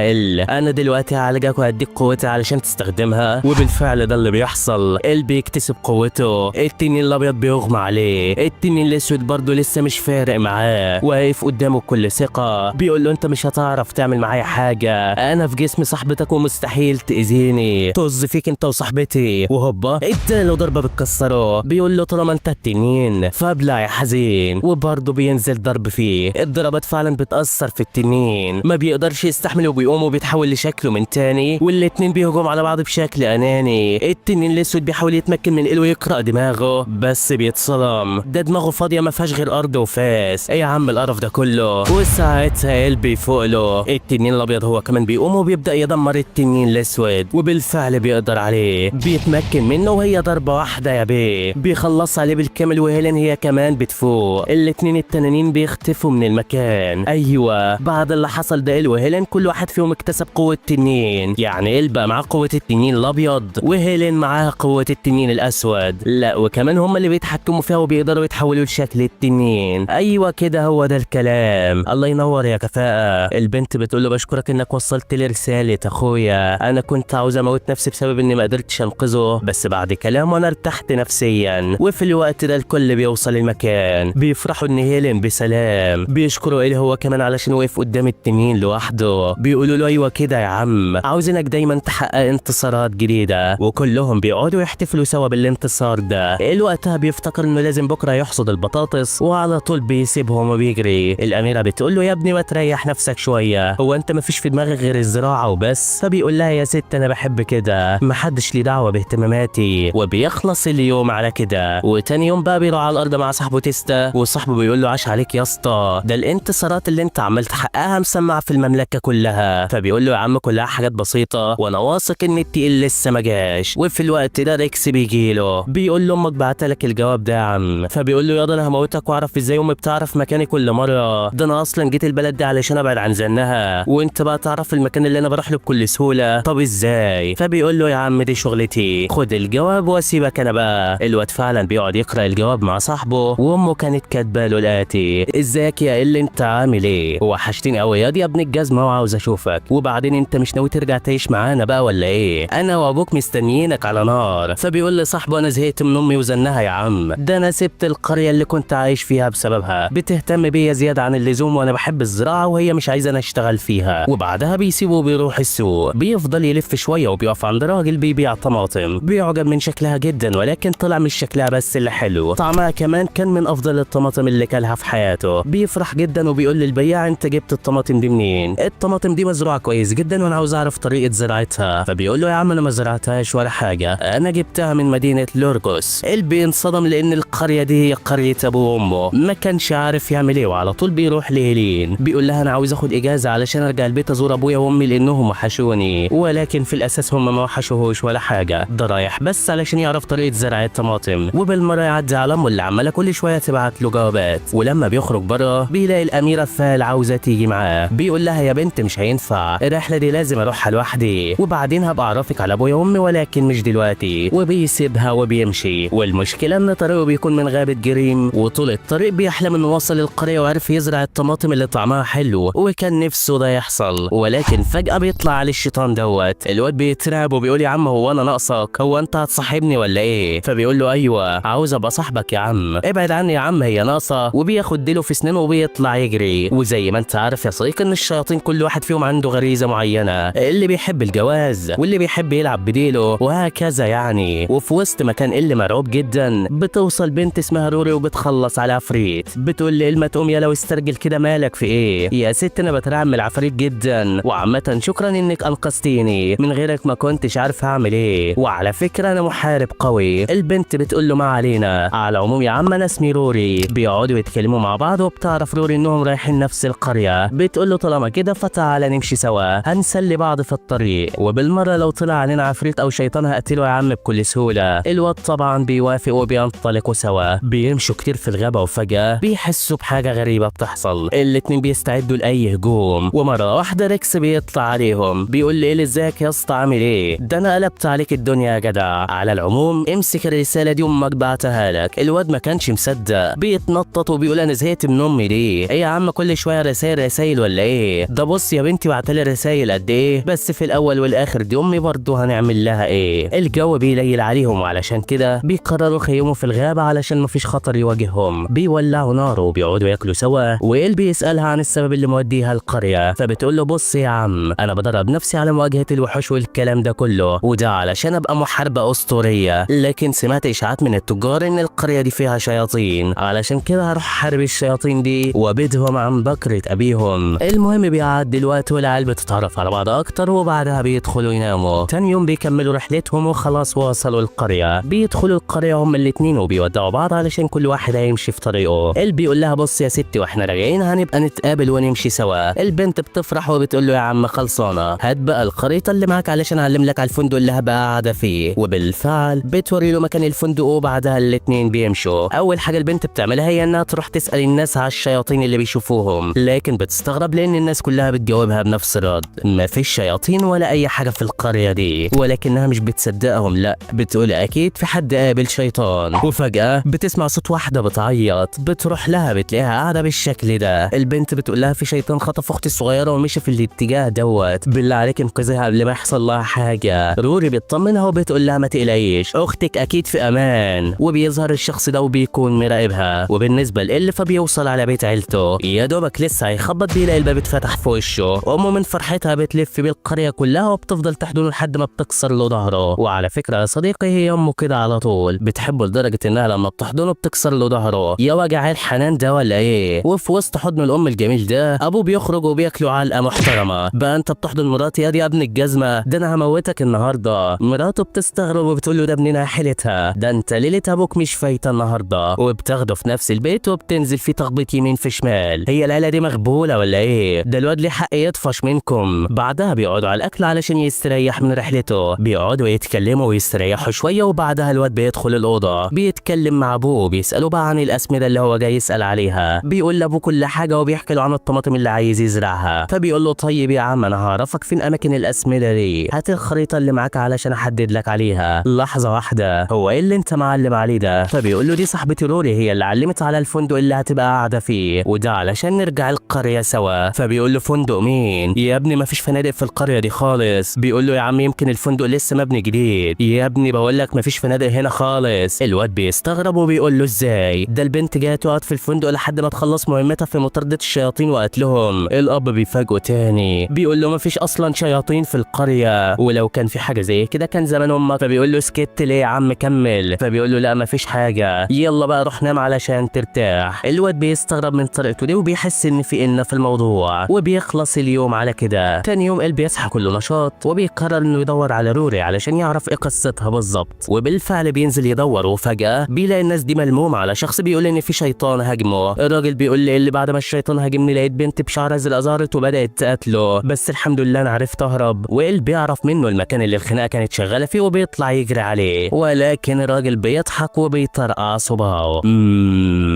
Speaker 1: انا دلوقتي هعالجك وهديك قوتي علشان تستخدمها. وبالفعل ده اللي بيحصل. بيكتسب قوته. التنين الابيض بيغمى عليه. التنين الاسود برضه لسه مش فارق معاه، واقف قدامه بكل ثقه. بيقول له انت مش هتعرف تعمل معايا حاجه، انا في جسم صاحبتك ومستحيل تاذيني، طز فيك انت وصاحبتي. وهوبا اداله ضربه بتكسره. بيقول له طالما انت التنين فابلع يا حزين، وبرضه بينزل ضرب فيه. الضربات فعلا بتاثر في التنين، ما بيقدرش يستحمل وبيقوم وبيتحول لشكله من تاني، والاتنين بيهجموا على بعض بشكل اناني. التنين الاسود بيحاول يتمكن من اله ويقرا دماغه، بس بيتصدم، ده دماغه فاضيه ما فيهاش غير ارض وفاس. ايه يا عم القرف ده كله؟ وساعتها قلبي فوق له. التنين الابيض هو كمان بيقوم وبيبدا يدمر التنين الاسود، وبالفعل بيقدر عليه، بيتمكن منه وهي ضربه واحده يا بيه بيخلص عليه بالكامل. وهيلين هي كمان بتفوق. الاتنين التنانين بيختفوا من المكان. ايوه بعد اللي حصل ده وهيلين كل واحد فيهم اكتسب قوه تنين، يعني بقى معاه قوه التنين الابيض وهيلين معاها قوه التنين الاسود. لا وكمان هم اللي بيتحكموا فيها وبيقدروا يتحولوا لشكل التنين. ايوه كده هو ده الكلام. الله ينور يا كفاءه. البنت بتقول له بشكرك انك وصلت لي رساله اخويا، انا كنت عاوز اموت نفسي بسبب اني ما قدرتش انقذه، بس بعد كلامه انا ارتحت نفسيا. وفي الوقت ده الكل بيوصل المكان، بيفرحوا ان هيلين بسلام، بيشكروا إيه هو كمان علشان وقف قدام التنين لوحده. بيقولوا له ايوه كده يا عم، عاوزينك دايما تحقق انتصارات جديده. وكلهم بيقعدوا يحتفلوا سوا بالانتصار ده. وقتها بيفتكر انه لازم بكره يحصد البطاطس، وعلى طول بيسيبهم وبيجري. الاميره بتقول له يا ابني ما تريح نفسك شويه، هو انت ما فيش في دماغك غير الزراعه وبس؟ فبيقول لها يا ست انا بحب كده، ما حدش ليه دعوه باهتماماتي. وبيخلص اليوم على كده. وتاني يوم بقى بيروح على الارض مع صاحبه تيستا، وصاحبه بيقول له عاش عليك يا اسطى، ده الانتصارات اللي انت عمال تحققها مسمعه في المملكه كلها. فبيقول له يا عم كلها حاجات بسيطه، وانا واثق ان التقيل لسه ما جاش. وفي الوقت ده ريكس بيجي له، بيقول له امك بعتلك الجواب ده يا عم. فبيقول له ياض انا هموتك واعرف ازاي امي بتعرف مكاني كل مره، ده انا اصلا جيت البلد دي علشان ابعد عن زنها، وانت بقى تعرف المكان اللي انا بروح له بكل سهوله. طب ازاي؟ فبيقول له يا عم دي شغلتي، خد الجواب واسيبك انا بقى. الواد فعلا بيقعد يقرا الجواب مع صاحبه، وامه كانت كاتبه له الاتي: ازيك يا اللي انت عامل ايه؟ وحشتني قوي يا ابن الجزمه وعاوز اشوفك، وبعدين انت مش ناوي ترجع تعيش معانا بقى ولا ايه؟ انا وابوك مستنيينك على نار. فبيقول لصاحبه انا زهقت من امي وزنها يا عم، ده انا سبت القريه اللي كنت عايش فيها بسببها، بتهتم بيا زياده عن اللزوم، وانا بحب الزراعه وهي مش عايزه انا اشتغل فيها. وبعدها بيسيبه وبيروح السوق، بيفضل يلف شويه وبيقف عند راجل بيبيع طماطم، بيعجب من شكلها جدا، ولكن طلع مش شكلها بس اللي حلو، حلو، طعمها كمان كان من افضل الطماطم اللي كلها في حياته. بيفرح جدا وبيقول للبياع انت جبت الطماطم دي منين؟ الطماطم دي مزروعه كويس جدا وانا عاوز اعرف طريقه زراعتها. فبيقول له يا عم انا ما زرعتهاش ولا حاجه، انا جبتها من مدينه لورغوس. البي انصدم لان القريه دي هي قريه ابوه وامه، ما كانش عارف يعمل ايه وعلى طول بيروح لهيلين. بيقول لها انا عاوز اخد اجازه علشان ارجع البيت ازور ابويا وامي لانهم وحشوني، ولكن في الاساس هم ما وحشوهوش ولا حاجه، ده رايح بس علشان يعرف طريقه زرع الطماطم. وبالمره يعدي على امه اللي عماله كل شويه تبعت له جوابات. ولما بيخرج بره بيلاقي الاميره فال عاوزه تيجي معاه. بيقول لها يا بنت مش هينفع، الرحله دي لازم اروحها لوحدي وبعدين هبقى اعرفك على ابويا وامي ولكن مش دلوقتي. وبيسيبها وبيمشي. والمشكله ان طريقه بيكون من غابه جريم، وطول الطريق بيحلم انه وصل القريه وعرف يزرع الطماطم اللي طعمها حلو وكان نفسه ده يحصل. ولكن فجاه بيطلع عليه الشيطان دوت. الواد بيترعب وبيقول يا عم هو انا ناقصك؟ هو انت هتصاحبني ولا ايه؟ فبيقول له ايوه عاوز ابقى صاحبك يا عم، ابعد عني يا عم هي ناقصه. وبياخد ديله في سنينه وبيطلع يجري. وزي ما انت عارف يا صديقي ان الشياطين كل واحد فيهم عنده غريزه معينه، اللي بيحب الجواز واللي بيحب يلعب بديله وهكذا يعني. وفي وسط ما كان اللي مرعوب جدا بتوصل بنت اسمها روري وبتخلص على عفريت. بتقول لي ما تقوم يا لو استرجل كده مالك في ايه؟ يا ست انا بترعب من العفاريت جدا، وعامه شكرا انك انقذتيني، من غيرك ما كنتش عارف هعمل ايه، وعلى فكره انا محارب قوي. البنت بتقول له ما علينا، على العموم يا عم انا اسمي روري. بيقعدوا يتكلموا مع بعض وبتعرف روري انهم رايحين نفس القريه. بتقول له طالما كده فتعالى نمشي سوا هنسلي بعض في الطريق، وبالمره لو طلع علينا عفريت او شيطان هقتله يا عم بكل سهوله. الواد طبعا بيوافق وبينطلقوا سوا. بيمشوا كتير في الغابه وفجاه بيحسوا بحاجه غريبه بتحصل. الاتنين بيستعدوا لاي هجوم ومره واحده ريكس بيطلع عليهم. بيقول لي ازيك يا اسطى عامل ايه؟ ده انا قلبت عليك الدنيا يا جدع. على العموم امسك الرساله دي امك بعتها لك. الواد ما كانش مصدق، بيتنطط وبيقول انا زهقت من امي دي. ايه يا عم كل شويه رسايل ولا ايه؟ ده بص يا بنتي بعتلي رسايل قد ايه، بس في الاول والاخر دي امي برضه هنعمل لها ايه؟ الجو بيليل عليهم وعلشان كده بيقرروا يخيموا في الغابه علشان مفيش خطر يواجههم. بيولعوا نار وبيقعدوا ياكلوا سوا. وإيل بيسالها عن السبب اللي موديها القريه. فبتقول له بص يا عم انا بدرب نفسي على مواجهه الوحوش والكلام ده كله، وده علشان ابقى محاربه اسطوريه، لكن سمعت اشاعات من التجار ان القريه دي فيها شياطين، علشان كده هروح احارب الشياطين دي وابيدهم عن بكره ابيهم. المهم بيعدي الوقت والعيال بتتعرف على بعض اكتر وبعدها بيدخلوا يناموا. تاني يوم بيكملوا رحلتهم وخلاص وصلوا القريه. بيدخلوا القريه هم الاتنين وبيودعوا بعض علشان كل واحد هيمشي في طريقه. ال بيقول لها بص يا ستي واحنا راجعين هنبقى نتقابل ونمشي سوا. البنت بتفرح وبتقول له يا عم خلصانه، هات بقى الخريطه اللي معاك علشان اعلم لك على الفندق اللي هبقى قاعده فيه. وبالفعل بتوري له مكان الفندق وبعدها الاتنين بيمشوا. اول حاجه البنت بتعملها هي انها تروح تسال الناس على الشياطين اللي بيشوفوهم، لكن بتستغرب لان الناس كلها بتجاوبها بنفس الرد، ما فيش شياطين ولا اي حاجه في القريه دي. ولكنها مش بتصدقهم، لا بتقول اكيد في حد قابل شيطان. وفجاه بتسمع صوت واحده بتعيط. بتروح لها بتلاقيها قاعده بالشكل ده. البنت بتقول لها في شيطان خطف اختي الصغيره ومشي في الاتجاه دوت، بالله عليك انقذيها قبل ما يحصل لها حاجه. روري بتطمنها وبتقول لها ما تقلقيش اختك اكيد في امان. وبيظهر الشخص ده وبيكون مراقبها. وبالنسبه لإل فبيوصل على بيت عيلته، يا دوبك لسه هيخبط بيلاقي الباب اتفتح في وشه. امه من فرحتها بتلف بالقريه كلها وبتفضل تحضنه لحد ما بتكسر له ظهره. وعلى فكره يا صديقي هي امه كده على طول بتحبه لدرجه انها لما بتحضنه بتكسر له ظهره. يا وجع الحنان ده ولا ايه؟ وفي وسط حضن الام الجميل ده ابوه بيخرج وبياكلوا علقه محترمه. بقى انت بتحضن مراتي يا ابن الجزمه، ده انا هموتك النهارده. مراته بتستغرب وبتقول له ده ابننا حيلتها، ده انت ليله ابوك مش فايته النهارده. وبتاخده في نفس البيت وبتنزل فيه تخبيط يمين في شمال. هي العيله دي مغبوله ولا ايه؟ ده الواد ليه حق يطفش منكم. بعدها بيقعدوا على الاكل علشان يستريح من رحلته. بيقعدوا يتكلموا ويستريحوا شويه وبعدها الواد بيدخل الاوضه بيتكلم مع ابوه. بيساله بقى عن الاسمده اللي هو جاي يسال عليها. بيقول لابوه كل حاجه وبيحكي له عن الطماطم اللي عايز يزرعها. فبيقول له طيب يا عم انا هعرفك فين اماكن الاسمده دي، هات الخريطه اللي معاك علشان احدد لك عليها. لحظه واحده، هو ايه اللي انت معلم عليه ده؟ فبيقول له دي صاحبتي روري هي اللي علمت على الفندق اللي هتبقى قاعده فيه، وده علشان نرجع القريه سوا. فبيقول له فندق مين يا ابني؟ مفيش فنادق في القريه دي خالص. بيقول له يا عم يمكن الفندق لسه مبني جديد. يا ابني بقول لك مفيش فنادق هنا خالص. الواد بيستغرب وبيقول له ازاي؟ ده البنت جايه تقعد في الفندق لحد ما تخلص مهمتها في مطارده الشياطين وقتلهم. الاب بيفاجئه تاني بيقول له مفيش اصلا شياطين في القريه، ولو كان في حاجه زي كده كان زمان امك. فبيقول له سكت ليه يا عم كمل. فبيقول له لا مفيش حاجه، يلا بقى روح نام علشان ترتاح. الواد بيستغرب من طريقته دي وبيحس ان في الموضوع، وبيخلص اليوم على كده. تاني يوم ال بيصحى كله نشاط وبيقرر انه يدور على روري علشان يعرف ايه قصتها بالظبط. وبالفعل بينزل يدور، وفجاه بيلاقي الناس دي ملمومه على شخص بيقول ان في شيطان هاجمه. الراجل بيقول لي اللي بعد ما الشيطان هاجمني لقيت بنت بشعر ازرق ظهرت وبدات تقتله، بس الحمد لله انا عرفت اهرب. وال بيعرف منه المكان اللي الخناقه كانت شغاله فيه وبيطلع يجري عليه، ولكن الراجل بيضحك وبيطرقع صباعه.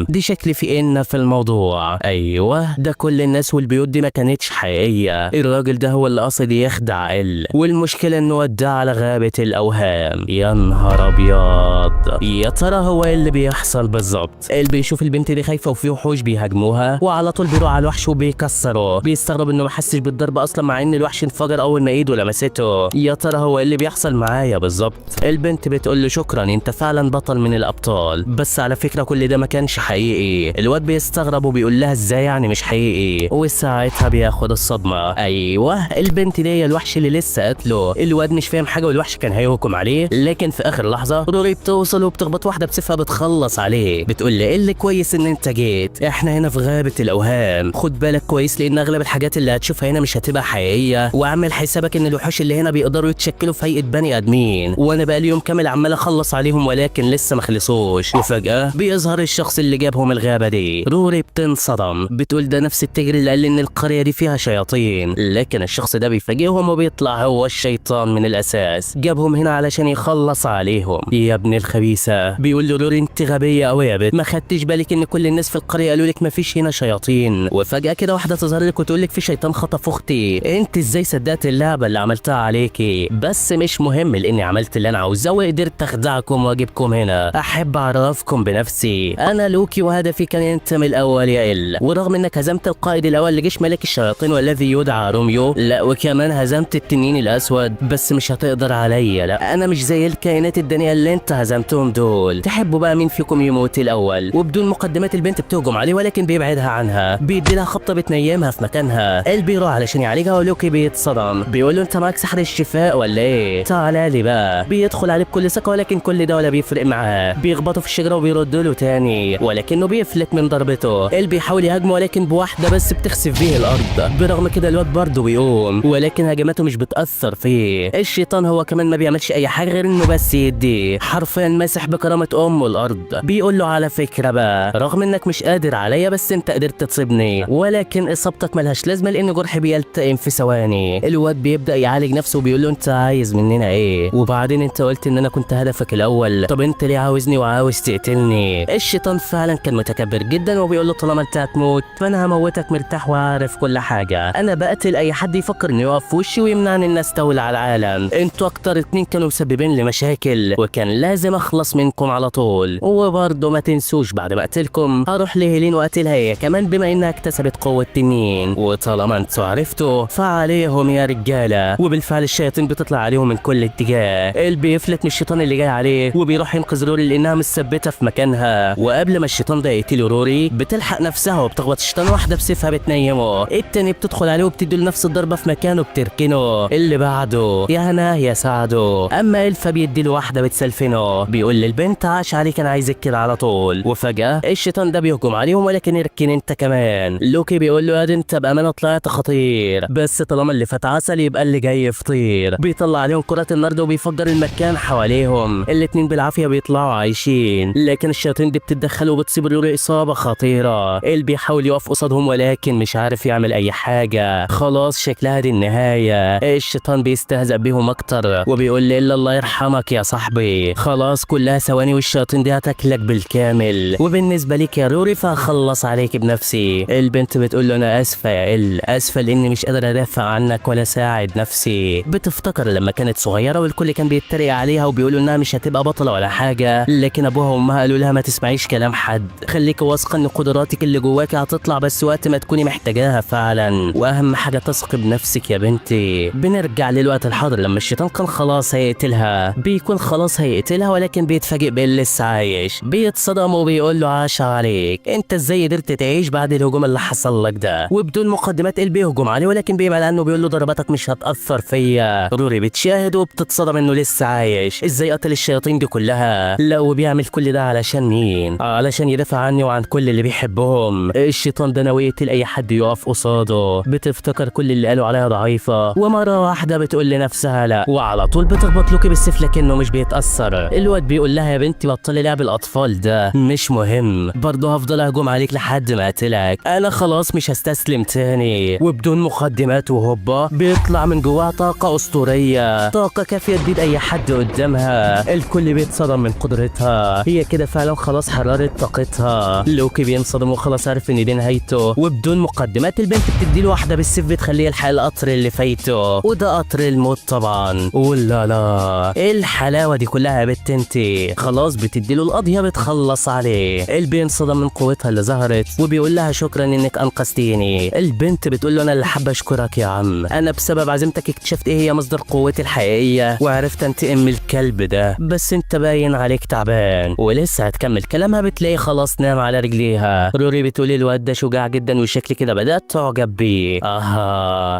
Speaker 1: دي شكل في الموضوع. ايوه ده كل الناس والبيوت دي ما كانتش حقيقيه، الراجل ده هو اللي قصد يخدع ال، والمشكله انه وداه على غابه الاوهام. يا نهار ابيض، يا ترى هو ايه اللي بيحصل بالظبط؟ ال بيشوف البنت دي خايفه وفي وحوش بيهاجموها وعلى طول بيروح على الوحش وبيكسره. بيستغرب انه ما حسش بالضرب اصلا مع ان الوحش انفجر اول ما ايده لمسته. يا ترى هو ايه اللي بيحصل معايا بالظبط؟ البنت بتقول له شكرا انت فعلا بطل من الابطال، بس على فكره كل ده ما كانش حقيقي. الواد بيستغرب وبيقول لها ازاي يعني مش حقيقي؟ وساعتها بياخد الصدمه. ايوه البنت دي هي الوحش اللي لسه قتله. الواد مش فاهم حاجه والوحش كان هيحكم عليه، لكن في اخر لحظه روري بتوصل وبتخبط واحده بسيفها بتخلص عليه. بتقول لي اللي كويس ان انت جيت، احنا هنا في غابه الاوهام، خد بالك كويس لان اغلب الحاجات اللي هتشوفها هنا مش هتبقى حقيقيه، واعمل حسابك ان الوحوش اللي هنا بيقدروا يتشكلوا في هيئه بني ادمين، وانا بقى اليوم كامل عمال اخلص عليهم ولكن لسه ما خلصوش. وفجاه بيظهر الشخص اللي جابهم الغابه دي. روري بتنصدم، بتقول ده نفس التاجر اللي قال ان القريه دي فيها شياطين، لكن الشخص ده بيفاجئهم وبيطلع هو الشيطان من الاساس، جابهم هنا علشان يخلص عليهم. يا ابن الخبيثه، بيقول له روري انت غبيه قوي يا بنت، ما خدتش بالك ان كل الناس في القريه قالوا لك ما فيش هنا شياطين، وفجاه كده واحده تظهر لك وتقول لك في شيطان خطف اختي. انت ازاي صدقت اللعبه اللي عملتها عليكي؟ بس مش مهم لاني عملت اللي انا عاوزاه وقدرت اخدعكم واجيبكم هنا. احب اعرفكم بنفسي، انا لوكي وهدفي كان انت من الاول يا ال، ورغم انك هزمت القائد الاول لجيش ملك الشياطين والذي يدعى روميو، لا وكمان هزمت التنين الاسود، بس مش هتقدر عليا. لا انا مش زي الكائنات الدنيئه اللي انت هزمتهم دول. تحبوا بقى مين فيكم يموت الاول؟ وبدون مقدمات البنت بتهجم عليه ولكن بيبعدها عنها، بيدي لها خبطه بتنيمها في مكانها. ال بيروح علشان يعالجها ولوكي بيتصدم، بيقول له انت معاك سحر الشفاء ولا ايه؟ تعالى لي بقى. بيدخل عليه بكل ثقه ولكن كل ده ولا بيفرق معاه، بيخبطه في الشجره وبيرد له تاني ولكنه بيفلت من ضربته. ال بيحاول يهاجمه ولكن بواحده بس بتخسف بيه الارض. برغم كده الواد برضه بيقوم ولكن هجماته مش بتاثر فيه. الشيطان هو كمان ما بيعملش اي حاجه غير انه بس يديه، حرفيا ماسح بكرامه امه الارض. بيقول له على فكره بقى، رغم انك مش قادر عليا بس انت قدرت تصيبني، ولكن اصابتك ملهاش لازمه لان جرحي بيلتئم في ثواني. الواد بيبدا يعالج نفسه وبيقول له انت عايز مننا ايه؟ وبعدين انت قلت ان انا كنت هدفك الاول، طب انت ليه عاوزني وعاوز تقتلني؟ الشيطان فعلا كان متكبر جدا وبيقول له طالما انت هتموت فانا هموتك مرتاح وعارف كل حاجه، انا بقتل اي حد يفكر انه يقف في وشي ويمنعني ان استولى على العالم. انتوا اكتر اتنين كانوا مسببين لي مشاكل وكان لازم اخلص منكم على طول. وبرضه ما تنسوش بعد ما اقتلكم هروح لهيلين واقتلها هي كمان بما انها اكتسبت قوه تنين، وطالما انتوا عرفتوا فعليهم يا رجاله. وبالفعل الشياطين بتطلع عليهم من كل اتجاه. ال بيفلت من الشيطان اللي جاي عليه وبيروح ينقذ روري لانها مثبته في مكانها، وقبل ما الشيطان ده يقتل روري بتلحق نفسها وبتخبط الشيطان واحده بسيفها بتنيمه. التاني بتدخل عليه وبتدي له نفس الضربه في مكانه بتركنه. اللي بعده يا هنا يا سعده، اما الفا بيدي له واحده بتسلفنه، بيقول للبنت عاش عليك انا عايزك كده على طول. وفجاه الشيطان ده بيهجم عليهم ولكن يركن انت كمان. لوكي بيقول له يا انت بامانه طلعت خطير، بس طالما اللي فات عسل يبقى اللي جاي فطير. بيطلع عليهم كرات النار وبيفجر المكان حواليهم. الاتنين بالعافيه بيطلعوا عايشين، لكن الشياطين دي بتتدخل وبتصيب روري اصابه خطيره. ال بيحاول يقف قصادهم ولكن مش عارف يعمل اي حاجه، خلاص شكلها دي النهايه. الشيطان بيستهزأ بيهم اكتر وبيقول لي الا الله يرحمك يا صاحبي، خلاص كلها ثواني والشياطين دي هتاكلك بالكامل، وبالنسبه ليك يا روري فهخلص عليك بنفسي. البنت بتقول له انا اسفه يا ال، اسفه لاني مش قادره ادافع عنك ولا اساعد نفسي. بتفتكر لما كانت صغيره والكل كان بيتريق عليها وبيقولوا انها مش هتبقى بطله ولا حاجه، لكن ابوها وامها قالوا لها ما تسمعيش كلام حد، خليك واثقه ان قدراتك اللي جواكي هتطلع بس وقت ما تكوني محتاجاها فعلا، واهم حاجه تثقي بنفسك يا بنتي. بنرجع للوقت الحاضر لما الشيطان كان خلاص هيقتلها، بيكون خلاص هيقتلها ولكن بيتفاجئ بإن لسه عايش. بيتصدم وبيقول له عاش عليك، انت ازاي قدرت تعيش بعد الهجوم اللي حصل لك ده؟ وبدون مقدمات ال بيهجم عليه ولكن بيبعد عنه بيقول له ضرباتك مش هتأثر فيا. روري بتشاهد وبتتصدم انه لسه عايش، ازاي قتل الشياطين دي كلها؟ لا وبيعمل كل ده علشان مين؟ علشان يدافع عني وعن كل اللي بيحبهم. الشيطان ده ناوي يقتل اي حد يقف قصاده. بتفتكر كل اللي قالوا عليها ضعيفه، ومره واحده بتقول لنفسها لا، وعلى طول بتخبط لوكي بالسيف لكنه مش بيتاثر. الواد بيقول لها يا بنتي بطلي لعب الاطفال ده، مش مهم، برضه هفضل اهجم عليك لحد ما اقتلك، انا خلاص مش هستسلم تاني. وبدون مقدمات وهوبا بيطلع من جواها طاقه اسطوريه، طاقه كافيه تبيد اي حد قدامها. الكل بيتصدم من قدرتها، هي كده فعلا خلاص حررت طاقتها. لوكي بينصدم وخلاص عارف ان دي نهايته. وبدون مقدمات البنت بتديله واحده بالسيف بتخليه يلحق القطر اللي فايته، وده قطر الموت طبعا. ولا لا ايه الحلاوه دي كلها يا بت انتي؟ خلاص بتديله القضيه بتخلص عليه. بينصدم من قوتها اللي ظهرت وبيقول لها شكرا انك انقذتيني. البنت بتقول له انا اللي حابه اشكرك يا عم، انا بسبب عزيمتك اكتشفت ايه هي مصدر قوتي الحقيقيه وعرفت انتقم من الكلب ده، بس انت باين عليك تعبان. ولسه هتكمل كلامها بتلاقي خلاص نام على رجليها. روري بتقولي الواد ده شجاع جدا وشكلي كده بدات تعجب بيه.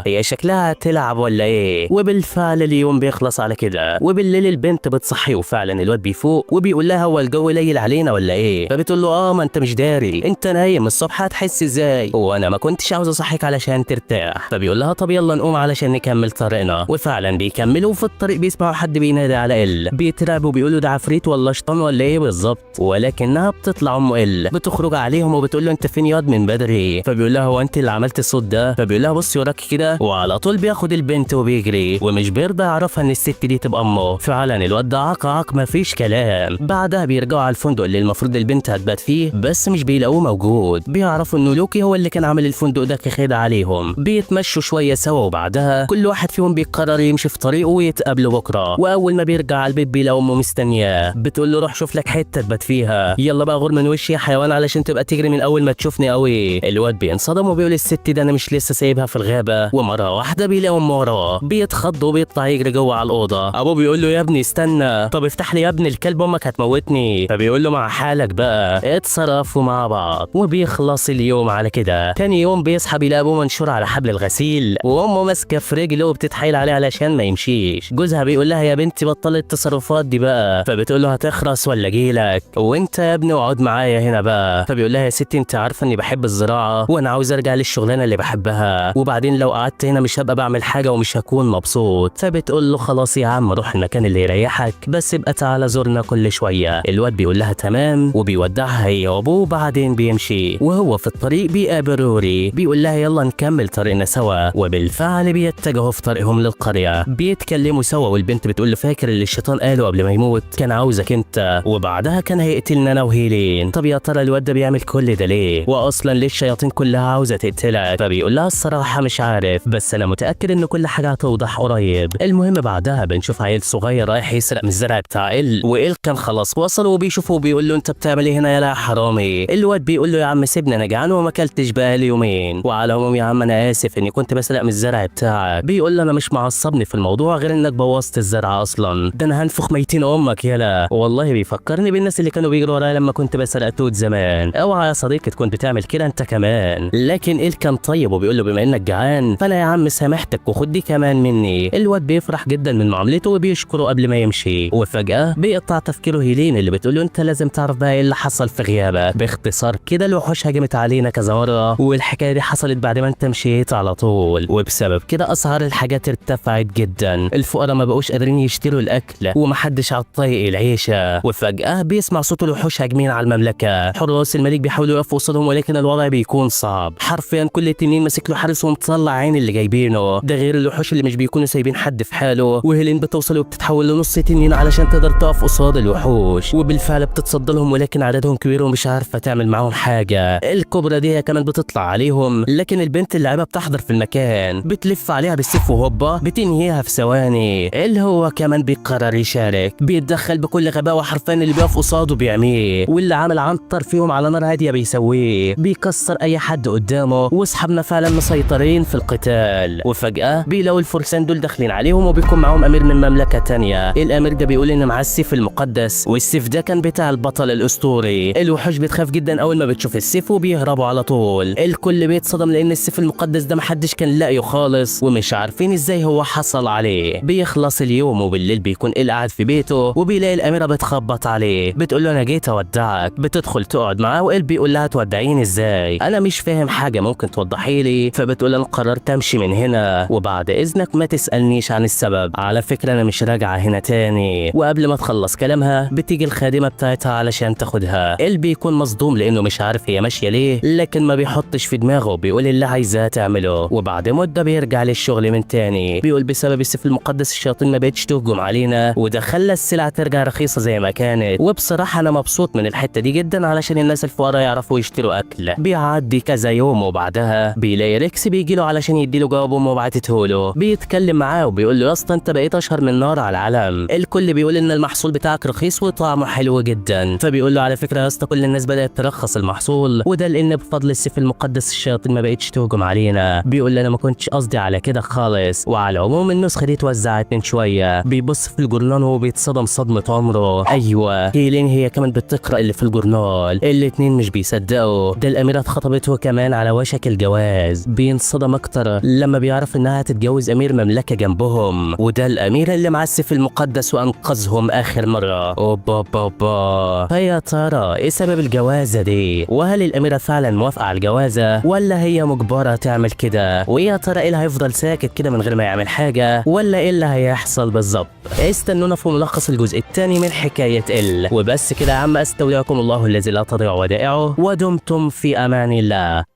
Speaker 1: هي شكلها هتلعب ولا ايه؟ وبالفعل اليوم بيخلص على كده، وبالليل البنت بتصحي وفعلا الواد بيفوق وبيقول لها هو الجو ليل علينا ولا ايه؟ فبتقول له ما انت مش داري، انت نايم الصبح هتحس ازاي؟ وانا ما كنتش عاوز اصحيك علشان ترتاح. فبيقول لها طب يلا نقوم علشان نكمل طريقنا. وفعلا بيكملوا وفي الطريق بيسمعوا حد بينادي على بيترعبوا وبيقولوا ده عفريت ولا شيطان ولا ايه بالظبط، ولكنها بتطلع ام بتخرج عليهم وبتقول له انت فين ياض من بدري؟ فبيقول لها هو انت اللي عملت الصوت ده؟ فبيقول لها بصي وراك كده، وعلى طول بياخد البنت وبيجري ومش بيرضى يعرفها ان الست دي تبقى امه. فعلا الواد ده عق مفيش كلام. بعدها بيرجعوا على الفندق اللي المفروض البنت هتبات فيه، بس مش بيلاقوه موجود. بيعرفوا انه لوكي هو اللي كان عامل الفندق ده كخدعه عليهم. بيتمشوا شويه سوا وبعدها كل واحد فيهم بيقرر يمشي في طريقه ويتقابلوا بكره. واول ما بيرجع على البيت بيلاقي امه مستنياه، بتقول له روح شوف لك حته تبات فيها، يلا بقى غور من وشي يا حيوان علشان تبقى تجري من اول ما تشوفني قوي. الواد بينصدم وبيقول الست ده انا مش لسه سايبها في الغابه؟ ومره واحده بيلاقي امه وراه. بيتخض وبيطلع يجري جوه على الاوضه. ابوه بيقول له يا ابني استنى، طب افتح لي يا ابني الكلب امك هتموتني. فبيقول له مع حالك بقى. اتصرفوا مع بعض وبيخلص اليوم على كده. تاني يوم بيصحى بيلاقي ابوه منشور على حبل الغسيل وامه ماسكه في رجله وبتتحايل عليه علشان ما يمشيش. جوزها بيقول لها يا بنتي بطلي التصرفات دي بقى. فبتقول له هتخرس ولا اجيلك؟ وانت يا ابني اقعد معايا هنا بقى. فبيقول لها يا ستي انت عارفه اني بحب الزراعه وانا عاوز ارجع للشغلانه اللي بحبها، وبعدين لو قعدت هنا مش هبقى بعمل حاجه ومش هكون مبسوط. فبتقول له خلاص يا عم روح المكان اللي يريحك، بس ابقى تعالى زورنا كل شويه. الواد بيقول لها تمام وبيودعها هي وابوه. بعدين بيمشي وهو في الطريق بيقابل روري بيقول لها يلا نكمل طريقنا سوا. وبالفعل بيتجهوا في طريقهم للقريه. بيتكلموا سوا والبنت بتقول له فاكر اللي الشيطان قاله قبل ما يموت؟ كان عاوزك انت وبعدها كان هيقتلنا انا وهيلين. طب يا ترى الواد ده بيعمل كل ده ليه؟ واصلا ليه الشياطين كلها عاوزه تقتلك؟ فبيقول لها الصراحه مش عارف، بس انا متاكد ان كل حاجه هتوضح قريب. المهم بعدها بنشوف عيل صغير رايح يسرق من الزرع بتاع وإل كان خلاص وصل وبيشوفه وبيقول له انت بتعمل ايه هنا يا حرامي؟ الواد بيقول له يا عم سيبني انا جعان وما اكلتش بقالي يومين، وعلى العموم يا عم انا اسف اني كنت بسرق من الزرع بتاعك. بيقول له انا مش معصبني في الموضوع غير انك بوظت الزرع اصلا، ده انا هنفخ ميتين امك يلا. والله بيفكرني بالناس اللي كانوا بيجروا ورايا لما كنت بسرق توت زمان. اوعى يا صديقي تكون بتعمل كده انت كمان. لكن إل كان طيب وبيقول له بما انك جعان فانا يا عم سامحتك وخد دي كمان مني. الواد بيفرح جدا من معاملته وبيشكره قبل ما يمشي. وفجأة بيقطع تفكيره هيلين اللي بتقول له انت لازم تعرف بقى ايه اللي حصل في غيابك. باختصار كده الوحوش هجمت علينا كذا مرة والحكايه دي حصلت بعد ما انت مشيت على طول، وبسبب كده اسعار الحاجات ارتفعت جدا. الفقراء ما بقوش قادرين يشتروا الاكل ومحدش على الطريق العيشه. وفجأة بيسمع صوت الوحوش هاجمين على المملكه. حراس الملك بيحاولوا يقفوا قصادهم ولكن الوضع بيكون صعب. حرفيا كل تنين ماسك له حارس ومطلع عين اللي جايبينه، ده غير الوحوش اللي مش بيكونوا سايبين حد في حاله. وهيلين بتوصل وبتتحول لنص تنين علشان تقدر تقف قصاد الوحوش، وبالفعل بتتصدى لهم ولكن عددهم كبير ومش عارفه تعمل معاهم حاجه. الكبرى دي كمان بتطلع عليهم لكن البنت اللعبه بتحضر في المكان بتلف عليها بالسيف وهوبا بتنهيها في ثواني. اللي هو كمان بيقرر يشارك، بيتدخل بكل غباء وحرفيا اللي بيقف قصاده بيعميه، واللي عامل عنتر فيهم على نار هاديه بيسويه، بيكسر اي حد قدامه. واصحابنا فعلا مسيطرين في القتال. وفجاه بيلاقوا الفرسان دول داخلين عليهم وبيكون معاهم امير من مملكه تانية. الامير ده بيقول ان معاه السيف المقدس والسيف ده كان بتاع البطل الاسطوري. الوحوش بتخاف جدا اول ما بتشوف السيف وبيهربوا على طول. الكل بيتصدم لان السيف المقدس ده محدش كان لاقيه خالص ومش عارفين ازاي هو حصل عليه. بيخلص اليوم وبالليل بيكون قاعد في بيته وبيلاقي الاميره فبتخبط عليه، بتقول له انا جيت اودعك. بتدخل تقعد معاه وال بيقول لها تودعيني ازاي؟ انا مش فاهم حاجه، ممكن توضحي لي؟ فبتقول انا قررت امشي من هنا، وبعد اذنك ما تسالنيش عن السبب، على فكره انا مش راجعه هنا تاني. وقبل ما تخلص كلامها بتيجي الخادمه بتاعتها علشان تاخدها. ال بيكون مصدوم لانه مش عارف هي ماشيه ليه، لكن ما بيحطش في دماغه، بيقول اللي عايزاه تعمله. وبعد مده بيرجع للشغل من تاني، بيقول بسبب السيف المقدس الشياطين ما بقتش تهجم علينا، وده خلى السلعه ترجع رخيصه زي ما كانت. وبصراحه انا مبسوط من الحته دي جدا علشان الناس الفقراء يعرفوا يشتروا اكل. بيعدي كذا يوم وبعدها بيلاقي ريكس بيجي له علشان يديله جواب امه بعتته له. بيتكلم معاه وبيقول له يا اسطى انت بقيت اشهر من نار على العلم، الكل بيقول ان المحصول بتاعك رخيص وطعمه حلو جدا. فبيقول له على فكره يا اسطى كل الناس بدات ترخص المحصول، وده لان بفضل السيف المقدس الشياطين ما بقتش تهجم علينا. بيقول انا ما كنتش قصدي على كده خالص، وعلى العموم النسخه دي اتوزعت من شويه. بيبص في الجورنال وبيتصدم صدمه عمره، ايوه كيلين هي كمان بتقرا اللي في الجورنال. الاتنين مش بيصدقوا، ده الاميره اتخطبته كمان على وشك الجواز. بينصدم اكتر لما بيعرف انها هتتجوز امير مملكه جنبهم، وده الامير اللي مع السيف المقدس وانقذهم اخر مره. اوبا بابا، فيا ترى ايه سبب الجوازه دي؟ وهل الاميره فعلا موافقه على الجوازه ولا هي مجبره تعمل كده؟ ويا ترى ايه اللي هيفضل ساكت كده من غير ما يعمل حاجه، ولا ايه اللي هيحصل بالظبط؟ استنونا في ملخص الجزء الثاني من حكايه ال. وبس كده يا عم، استودعكم الله الذي لا تضيع ودائعه، ودمتم في امان الله.